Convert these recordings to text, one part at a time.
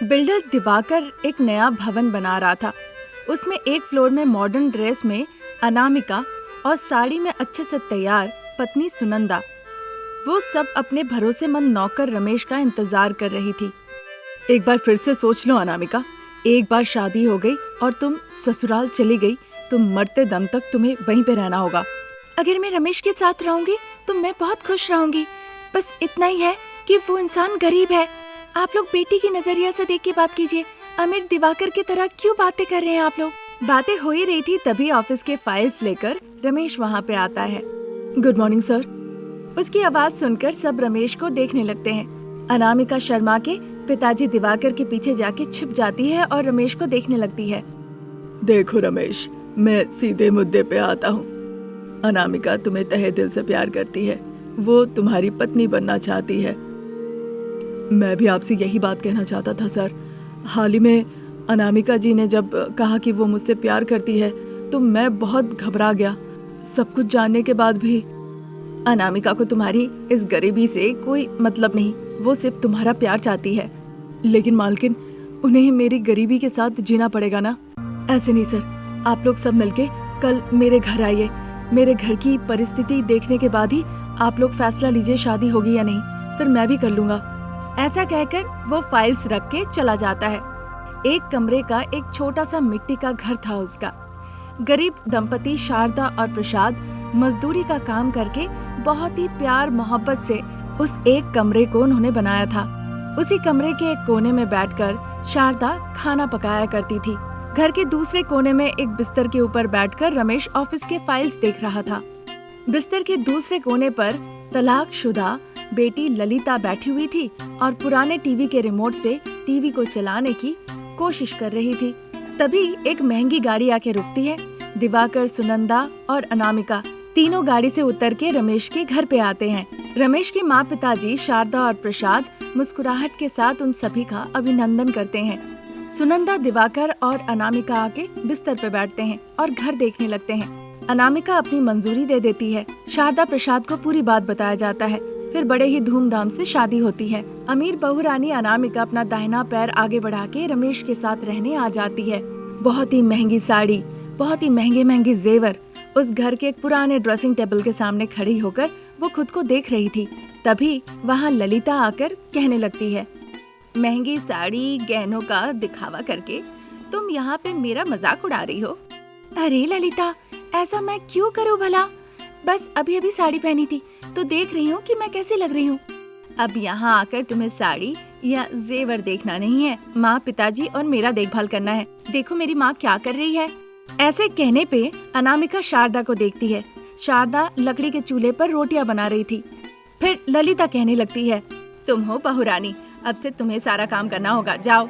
Builder Diwakar एक नया भवन बना रहा था। उसमें एक फ्लोर में मॉडर्न ड्रेस में अनामिका और साड़ी में अच्छे से तैयार पत्नी सुनंदा, वो सब अपने भरोसेमंद नौकर रमेश का इंतजार कर रही थी। एक बार फिर से सोच लो अनामिका, एक बार शादी हो गई और तुम ससुराल चली गई तो मरते दम तक तुम्हें वहीं पे रहना होगा। अगर मैं रमेश के साथ रहूंगी तो मैं बहुत खुश रहूंगी। बस इतना ही है कि वो इंसान गरीब है। आप लोग बेटी की नजरिया से देख के बात कीजिए। अमीर दिवाकर की तरह क्यों बातें कर रहे हैं आप लोग? बातें हो ही रही थी तभी ऑफिस के फाइल्स लेकर रमेश वहाँ पे आता है। Good morning sir. उसकी आवाज सुनकर सब रमेश को देखने लगते हैं। अनामिका शर्मा के पिताजी दिवाकर के पीछे जाके छिप जाती है और रमेश को देखने लगती है। देखो रमेश, मैं सीधे मुद्दे पे आता हूँ। अनामिका तुम्हें तहे दिल से प्यार करती है, वो तुम्हारी पत्नी बनना चाहती है। मैं भी आपसे यही बात कहना चाहता था सर। हाल ही में अनामिका जी ने जब कहा कि वो मुझसे प्यार करती है तो मैं बहुत घबरा गया। सब कुछ जानने के बाद भी अनामिका को तुम्हारी इस गरीबी से कोई मतलब नहीं, वो सिर्फ तुम्हारा प्यार चाहती है। लेकिन मालकिन, उन्हें मेरी गरीबी के साथ जीना पड़ेगा ना। ऐसे नहीं सर, आप लोग सब मिलके कल मेरे घर आइए। मेरे घर की परिस्थिति देखने के बाद ही आप लोग फैसला लीजिए शादी होगी या नहीं, फिर मैं भी कर लूंगा। ऐसा कहकर वो फाइल्स रख के चला जाता है। एक कमरे का एक छोटा सा मिट्टी का घर था उसका। गरीब दंपति शारदा और प्रसाद मजदूरी का काम करके बहुत ही प्यार मोहब्बत से उस एक कमरे को उन्होंने बनाया था। उसी कमरे के एक कोने में बैठकर शारदा खाना पकाया करती थी। घर के दूसरे कोने में एक बिस्तर के ऊपर बैठकर रमेश ऑफिस के फाइल्स देख रहा था। बिस्तर के दूसरे कोने पर तलाकशुदा बेटी ललिता बैठी हुई थी और पुराने टीवी के रिमोट से टीवी को चलाने की कोशिश कर रही थी। तभी एक महंगी गाड़ी आके रुकती है। दिवाकर, सुनंदा और अनामिका तीनों गाड़ी से उतर के रमेश के घर पे आते हैं। रमेश के माँ पिताजी शारदा और प्रसाद मुस्कुराहट के साथ उन सभी का अभिनंदन करते हैं। सुनंदा, दिवाकर और अनामिका आके बिस्तर पे बैठते हैं और घर देखने लगते हैं। अनामिका अपनी मंजूरी दे देती है। शारदा प्रसाद को पूरी बात बताया जाता है। फिर बड़े ही धूमधाम से शादी होती है। अमीर बहुरानी अनामिका अपना दाहिना पैर आगे बढ़ा के रमेश के साथ रहने आ जाती है। बहुत ही महंगी साड़ी, बहुत ही महंगे महंगे जेवर उस घर के एक पुराने ड्रेसिंग टेबल के सामने खड़ी होकर वो खुद को देख रही थी। तभी वहाँ ललिता आकर कहने लगती है, महंगी साड़ी गहनों का दिखावा करके तुम यहाँ पे मेरा मजाक उड़ा रही हो। अरे ललिता, ऐसा मैं क्यों करूँ भला? बस अभी अभी साड़ी पहनी थी तो देख रही हूँ कि मैं कैसी लग रही हूँ। अब यहाँ आकर तुम्हें साड़ी या जेवर देखना नहीं है, माँ पिताजी और मेरा देखभाल करना है। देखो मेरी माँ क्या कर रही है। ऐसे कहने पे अनामिका शारदा को देखती है। शारदा लकड़ी के चूल्हे पर रोटियां बना रही थी। फिर ललिता कहने लगती है, तुम हो बहुरानी, अब से तुम्हें सारा काम करना होगा, जाओ।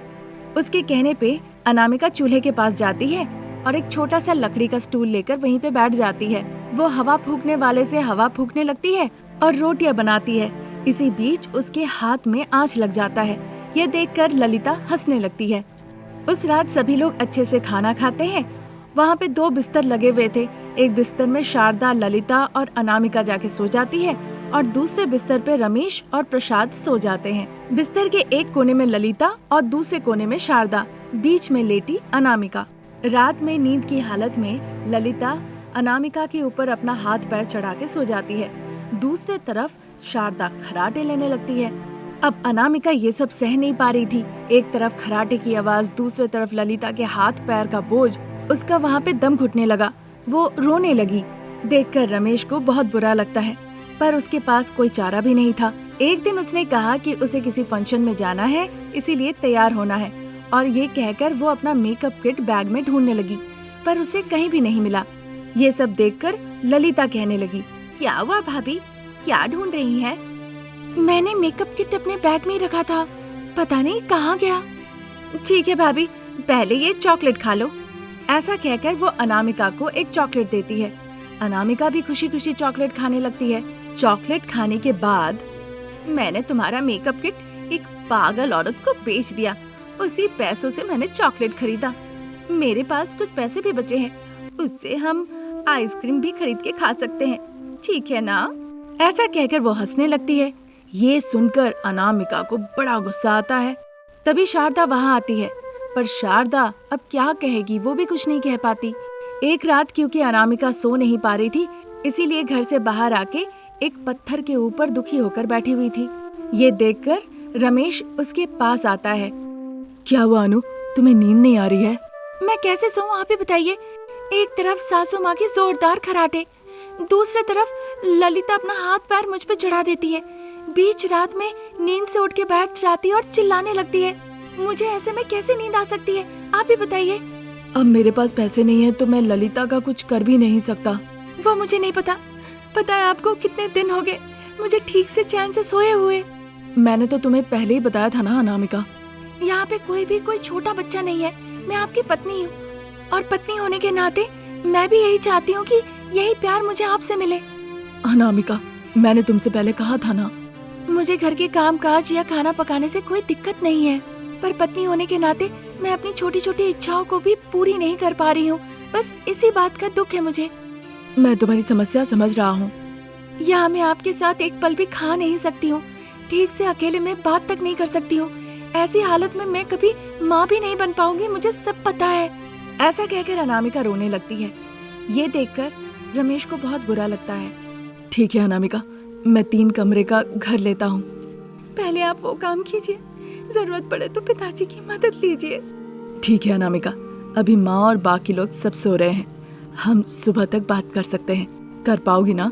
उसके कहने पे अनामिका चूल्हे के पास जाती है और एक छोटा सा लकड़ी का स्टूल लेकर वहीं पे बैठ जाती है। वो हवा फूकने वाले से हवा फूकने लगती है और रोटियां बनाती है। इसी बीच उसके हाथ में आंच लग जाता है। ये देखकर ललिता हंसने लगती है। उस रात सभी लोग अच्छे से खाना खाते हैं। वहाँ पे 2 बिस्तर लगे हुए थे। एक बिस्तर में शारदा, ललिता और अनामिका जाके सो जाती है और दूसरे बिस्तर पे रमेश और प्रसाद सो जाते हैं। बिस्तर के एक कोने में ललिता और दूसरे कोने में शारदा, बीच में लेटी अनामिका। रात में नींद की हालत में ललिता अनामिका के ऊपर अपना हाथ पैर चढ़ा के सो जाती है। दूसरे तरफ शारदा खराटे लेने लगती है। अब अनामिका ये सब सह नहीं पा रही थी। एक तरफ खराटे की आवाज, दूसरे तरफ ललिता के हाथ पैर का बोझ। उसका वहाँ पे दम घुटने लगा। वो रोने लगी। देखकर रमेश को बहुत बुरा लगता है, पर उसके पास कोई चारा भी नहीं था। एक दिन उसने कहा कि उसे किसी फंक्शन में जाना है, इसीलिए तैयार होना है, और ये कहकर वो अपना मेकअप किट बैग में ढूंढने लगी, पर उसे कहीं भी नहीं मिला। ये सब देखकर ललिता कहने लगी, क्या हुआ भाभी, क्या ढूंढ रही है? मैंने मेकअप किट अपने बैग में रखा था, पता नहीं कहाँ गया। ठीक है भाभी, पहले ये चॉकलेट खा लो। ऐसा कहकर वो अनामिका को एक चॉकलेट देती है। अनामिका भी खुशी खुशी चॉकलेट खाने लगती है। चॉकलेट खाने के बाद, मैंने तुम्हारा मेकअप किट एक पागल औरत को बेच दिया, उसी पैसों से मैंने चॉकलेट खरीदा। मेरे पास कुछ पैसे भी बचे हैं, उससे हम आइसक्रीम भी खरीद के खा सकते हैं, ठीक है ना? ऐसा कहकर वो हंसने लगती है। ये सुनकर अनामिका को बड़ा गुस्सा आता है। तभी शारदा वहाँ आती है, पर शारदा अब क्या कहेगी, वो भी कुछ नहीं कह पाती। एक रात क्योंकि अनामिका सो नहीं पा रही थी, इसीलिए घर से बाहर आके एक पत्थर के ऊपर दुखी होकर बैठी हुई थी। ये देखकर रमेश उसके पास आता है। क्या हुआ अनु, तुम्हें नींद नहीं आ रही है? मैं कैसे सोऊं, आप ही बताइए। एक तरफ सासू माँ की जोरदार खराटे, दूसरी तरफ ललिता अपना हाथ पैर मुझ पे चढ़ा देती है। बीच रात में नींद से उठ के बैठ जाती है और चिल्लाने लगती है। मुझे ऐसे में कैसे नींद आ सकती है, आप ही बताइए। अब मेरे पास पैसे नहीं है तो मैं ललिता का कुछ कर भी नहीं सकता। वो मुझे नहीं पता। पता है आपको, कितने दिन हो गए मुझे ठीक से चैन से सोए हुए। मैंने तो तुम्हें पहले ही बताया था ना अनामिका। यहाँ पे कोई छोटा बच्चा नहीं है। मैं आपकी पत्नी हूँ और पत्नी होने के नाते मैं भी यही चाहती हूँ कि यही प्यार मुझे आपसे मिले। अनामिका, मैंने तुमसे पहले कहा था ना। मुझे घर के काम काज या खाना पकाने से कोई दिक्कत नहीं है, पर पत्नी होने के नाते मैं अपनी छोटी छोटी इच्छाओं को भी पूरी नहीं कर पा रही हूँ। बस इसी बात का दुख है मुझे। मैं तुम्हारी समस्या समझ रहा हूँ। यहाँ मैं आपके साथ एक पल भी खा नहीं सकती हूँ, ठीक से अकेले में बात तक नहीं कर सकती हूँ। ऐसी हालत में मैं कभी माँ भी नहीं बन पाऊंगी, मुझे सब पता है। ऐसा कहकर अनामिका रोने लगती है। ये देखकर रमेश को बहुत बुरा लगता है। ठीक है अनामिका, मैं 3 कमरे का घर लेता हूँ। पहले आप वो काम कीजिए, जरूरत पड़े तो पिताजी की मदद लीजिए। ठीक है अनामिका, अभी माँ और बाकी लोग सब सो रहे हैं, हम सुबह तक बात कर सकते हैं। कर पाओगी ना?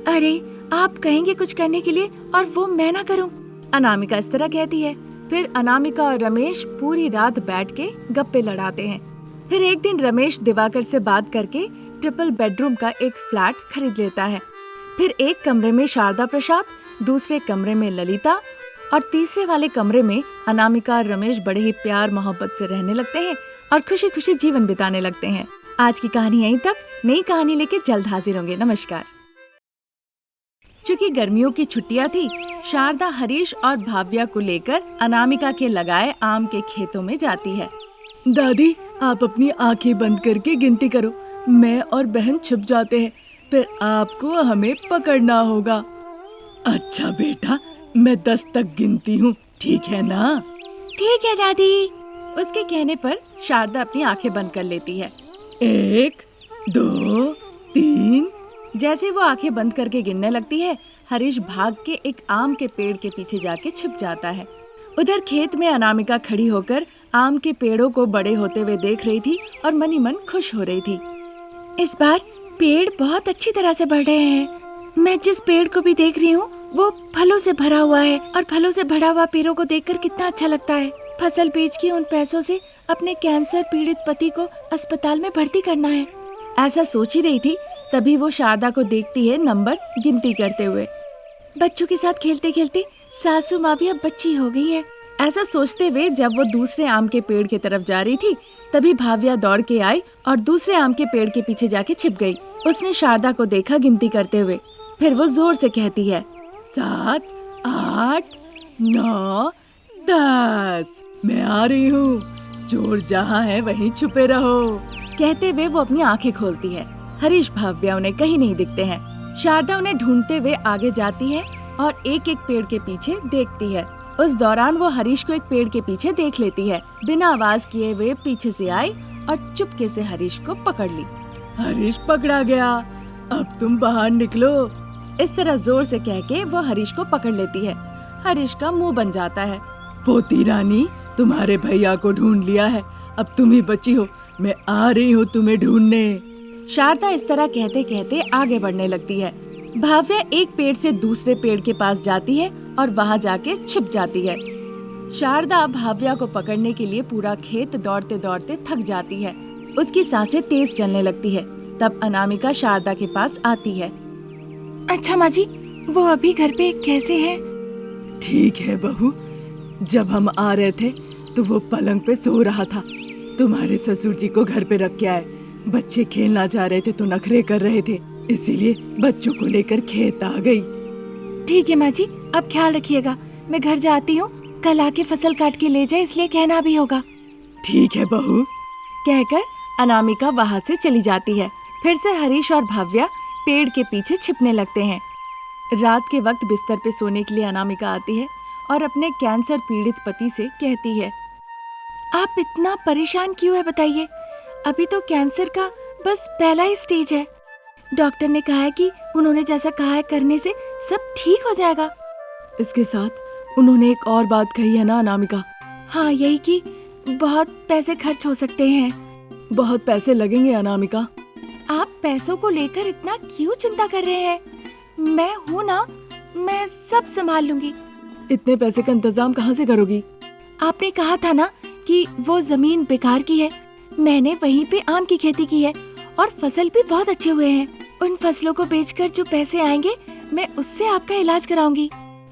अरे आप कहेंगे कुछ करने के लिए और वो मैं ना करूं। अनामिका इस तरह कहती है। फिर अनामिका और रमेश पूरी रात बैठ के गप्पे लड़ाते हैं। फिर एक दिन रमेश दिवाकर से बात करके ट्रिपल बेडरूम का एक फ्लैट खरीद लेता है। फिर एक कमरे में शारदा प्रसाद, दूसरे कमरे में ललिता और तीसरे वाले कमरे में अनामिका और रमेश बड़े ही प्यार मोहब्बत से रहने लगते हैं और खुशी खुशी जीवन बिताने लगते हैं। आज की कहानी यहीं तक। नई कहानी लेके जल्द हाजिर होंगे। नमस्कार। चूंकि गर्मियों की छुट्टियां थी, शारदा हरीश और भाव्या को लेकर अनामिका के लगाए आम के खेतों में जाती है। दादी, आप अपनी आंखें बंद करके गिनती करो, मैं और बहन छुप जाते हैं, फिर आपको हमें पकड़ना होगा। अच्छा बेटा, मैं 10 तक गिनती हूँ, ठीक है ना? ठीक है दादी। उसके कहने पर शारदा अपनी आंखें बंद कर लेती है। 1, 2, 3। जैसे वो आंखें बंद करके गिनने लगती है, हरीश भाग के एक आम के पेड़ के पीछे जाके छिप जाता है। उधर खेत में अनामिका खड़ी होकर आम के पेड़ों को बड़े होते हुए देख रही थी और मन ही मन खुश हो रही थी। इस बार पेड़ बहुत अच्छी तरह से बढ़ रहे हैं। मैं जिस पेड़ को भी देख रही हूँ वो फलों से भरा हुआ है और फलों से भरा हुआ पेड़ों को देखकर कितना अच्छा लगता है। फसल बेच के उन पैसों से अपने कैंसर पीड़ित पति को अस्पताल में भर्ती करना है। ऐसा सोच ही रही थी, तभी वो शारदा को देखती है नंबर गिनती करते हुए। बच्चों के साथ खेलते खेलते सासू माँ भी अब बच्ची हो गई है। ऐसा सोचते हुए जब वो दूसरे आम के पेड़ की तरफ जा रही थी, तभी भाव्या दौड़ के आई और दूसरे आम के पेड़ के पीछे जाके छिप गई। उसने शारदा को देखा गिनती करते हुए, फिर वो जोर से कहती है, 7, 8, 9, 10। मैं आ रही हूँ, चोर जहाँ है वहीं छुपे रहो। कहते हुए वो अपनी आंखें खोलती है। हरीश भाव्या उन्हें कहीं नहीं दिखते हैं। शारदा उन्हें ढूंढते हुए आगे जाती है और एक एक पेड़ के पीछे देखती है। उस दौरान वो हरीश को एक पेड़ के पीछे देख लेती है। बिना आवाज किए हुए पीछे से आई और चुपके से हरीश को पकड़ ली। हरीश पकड़ा गया, अब तुम बाहर निकलो। इस तरह जोर से कह के वो हरीश को पकड़ लेती है। हरीश का मुंह बन जाता है। पोती रानी, तुम्हारे भैया को ढूंढ लिया है, अब तुम ही बची हो, मैं आ रही हूँ तुम्हें ढूंढने। शारदा इस तरह कहते कहते आगे बढ़ने लगती है। भाव्या एक पेड़ से दूसरे पेड़ के पास जाती है और वहाँ जाके छिप जाती है। शारदा भाव्या को पकड़ने के लिए पूरा खेत दौड़ते दौड़ते थक जाती है। उसकी सांसें तेज चलने लगती है। तब अनामिका शारदा के पास आती है। अच्छा माँ जी, वो अभी घर पे कैसे हैं? ठीक है बहू, जब हम आ रहे थे तो वो पलंग पे सो रहा था। तुम्हारे ससुर जी को घर पे रख के आए। बच्चे खेलना जा रहे थे तो नखरे कर रहे थे, इसीलिए बच्चों को लेकर खेत आ गई। ठीक है माँ जी, अब ख्याल रखिएगा। मैं घर जाती हूँ, कल आके फसल काट के ले जाए, इसलिए कहना भी होगा। ठीक है बहू। कहकर अनामिका वहाँ से चली जाती है। फिर से हरीश और भाव्या पेड़ के पीछे छिपने लगते हैं। रात के वक्त बिस्तर पे सोने के लिए अनामिका आती है और अपने कैंसर पीड़ित पति से कहती है, आप इतना परेशान क्यों है बताइए? अभी तो कैंसर का बस पहला ही स्टेज है। डॉक्टर ने कहा है कि उन्होंने जैसा कहा है करने से सब ठीक हो जाएगा। इसके साथ उन्होंने एक और बात कही है ना अनामिका? हाँ, यही कि बहुत पैसे खर्च हो सकते हैं। बहुत पैसे लगेंगे अनामिका। आप पैसों को लेकर इतना क्यों चिंता कर रहे हैं? मैं हूँ ना, मैं सब संभाल लूंगी। इतने पैसे का इंतजाम कहाँ से करोगी? आपने कहा था ना कि वो जमीन बेकार की है। मैंने वहीं पे आम की खेती की है और फसल भी बहुत अच्छे हुए हैं। उन फसलों को बेचकर जो पैसे आएंगे मैं उससे आपका इलाज कराऊंगी।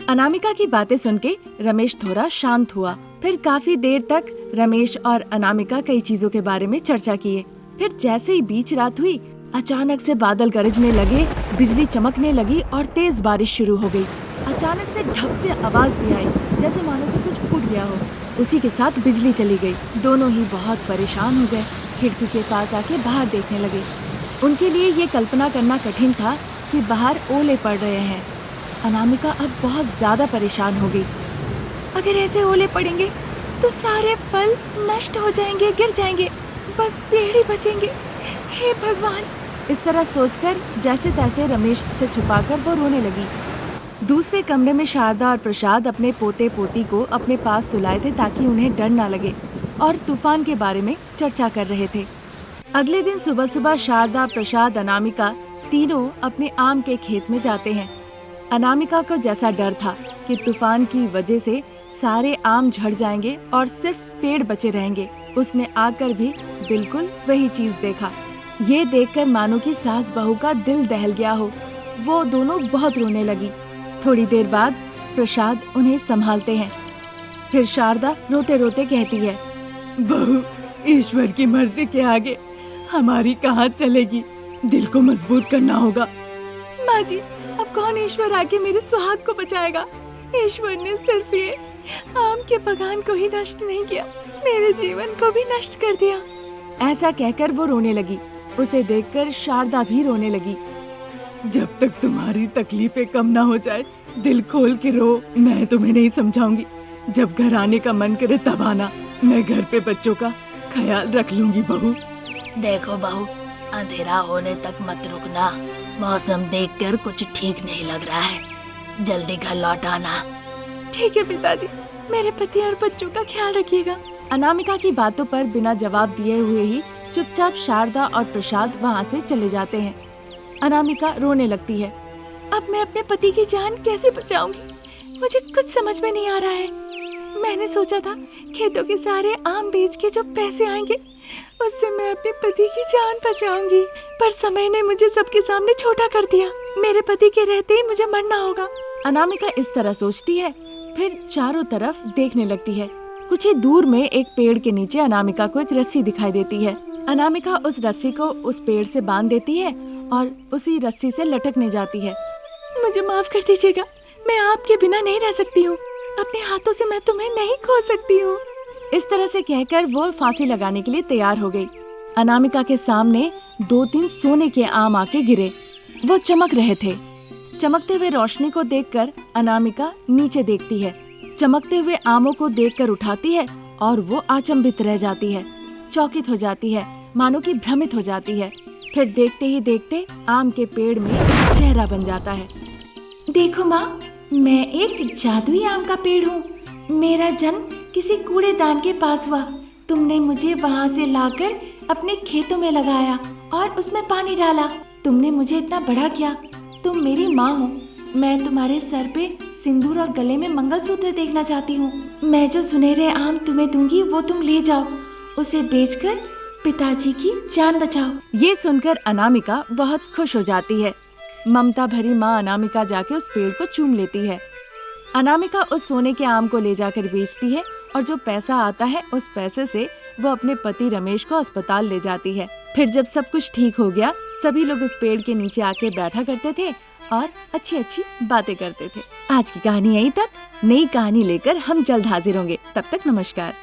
अनामिका की बातें सुन के रमेश थोड़ा शांत हुआ। फिर काफी देर तक रमेश और अनामिका कई चीजों के बारे में चर्चा किए। फिर जैसे ही बीच रात हुई, अचानक से बादल गरजने लगे, बिजली चमकने लगी और तेज बारिश शुरू हो गई। अचानक से ढप से आवाज भी आई, जैसे मानो कि कुछ फूट गया हो। उसी के साथ बिजली चली गई। दोनों ही बहुत परेशान हो गए। खिड़की के पास आके बाहर देखने लगे। उनके लिए ये कल्पना करना कठिन था कि बाहर ओले पड़ रहे हैं। अनामिका अब बहुत ज्यादा परेशान हो गई। अगर ऐसे ओले पड़ेंगे तो सारे फल नष्ट हो जाएंगे, गिर जाएंगे, बस पेड़ ही बचेंगे। हे भगवान! इस तरह सोचकर जैसे तैसे रमेश से छुपाकर वो रोने लगी। दूसरे कमरे में शारदा और प्रसाद अपने पोते पोती को अपने पास सुलाए थे ताकि उन्हें डर ना लगे, और तूफान के बारे में चर्चा कर रहे थे। अगले दिन सुबह सुबह शारदा, प्रसाद, अनामिका तीनों अपने आम के खेत में जाते हैं। अनामिका को जैसा डर था कि तूफान की वजह से सारे आम झड़ जाएंगे और सिर्फ पेड़ बचे रहेंगे, उसने आकर भी बिल्कुल वही चीज देखा। ये देखकर मानो कि सास बहू का दिल दहल गया हो। वो दोनों बहुत रोने लगी। थोड़ी देर बाद प्रसाद उन्हें संभालते हैं। फिर शारदा रोते रोते कहती है, बहू, ईश्वर की मर्जी के आगे हमारी कहाँ चलेगी? दिल को मजबूत करना होगा। माँ जी, अब कौन ईश्वर आके मेरे सुहाग को बचाएगा? ईश्वर ने सिर्फ ये आम के बगान को ही नष्ट नहीं किया, मेरे जीवन को भी नष्ट कर दिया। ऐसा कहकर वो रोने लगी। उसे देखकर शारदा भी रोने लगी। जब तक तुम्हारी तकलीफें कम ना हो जाए, दिल खोल के रो। मैं तुम्हें नहीं समझाऊंगी। जब घर आने का मन करे तब आना। मैं घर पे बच्चों का ख्याल रख लूंगी बहू। देखो बहू, अंधेरा होने तक मत रुकना। मौसम देखकर कुछ ठीक नहीं लग रहा है। जल्दी घर लौट आना। ठीक है पिताजी, मेरे पति और बच्चों का ख्याल रखिएगा। अनामिका की बातों पर बिना जवाब दिए हुए ही चुपचाप शारदा और प्रसाद वहाँ से चले जाते हैं। अनामिका रोने लगती है। अब मैं अपने पति की जान कैसे बचाऊंगी? मुझे कुछ समझ में नहीं आ रहा है। मैंने सोचा था खेतों के सारे आम बेच के जो पैसे आएंगे उससे मैं अपने पति की जान बचाऊंगी, पर समय ने मुझे सबके सामने छोटा कर दिया। मेरे पति के रहते ही मुझे मरना होगा। अनामिका इस तरह सोचती है। फिर चारों तरफ देखने लगती है। कुछ ही दूर में एक पेड़ के नीचे अनामिका को एक रस्सी दिखाई देती है। अनामिका उस रस्सी को उस पेड़ से बांध देती है और उसी रस्सी से लटकने जाती है। मुझे माफ कर दीजिएगा, मैं आपके बिना नहीं रह सकती हूँ। अपने हाथों से मैं तुम्हें नहीं खो सकती हूँ। इस तरह से कहकर वो फांसी लगाने के लिए तैयार हो गई। अनामिका के सामने 2-3 सोने के आम आके गिरे। वो चमक रहे थे। चमकते हुए रोशनी को देखकर अनामिका नीचे देखती है। चमकते हुए आमों को देखकर उठाती है और वो अचंभित रह जाती है, चौकित हो जाती है, मानो कि भ्रमित हो जाती है। फिर देखते ही देखते आम के पेड़ में एक चेहरा बन जाता है। देखो माँ, मैं एक जादुई आम का पेड़ हूँ। मेरा जन्म किसी कूड़ेदान के पास हुआ। तुमने मुझे वहाँ से लाकर अपने खेतों में लगाया और उसमें पानी डाला। तुमने मुझे इतना बड़ा किया। तुम मेरी माँ हो। मैं तुम्हारे सर पे सिंदूर और गले में मंगलसूत्र देखना चाहती हूँ। मैं जो सुनहरे आम तुम्हें दूंगी वो तुम ले जाओ। उसे बेचकर पिताजी की जान बचाओ। ये सुनकर अनामिका बहुत खुश हो जाती है। ममता भरी माँ अनामिका जाके उस पेड़ को चूम लेती है। अनामिका उस सोने के आम को ले जाकर बेचती है और जो पैसा आता है उस पैसे से वो अपने पति रमेश को अस्पताल ले जाती है। फिर जब सब कुछ ठीक हो गया, सभी लोग उस पेड़ के नीचे आके बैठा करते थे और अच्छी अच्छी बातें करते थे। आज की कहानी यहीं तक। नई कहानी लेकर हम जल्द हाजिर होंगे। तब तक नमस्कार।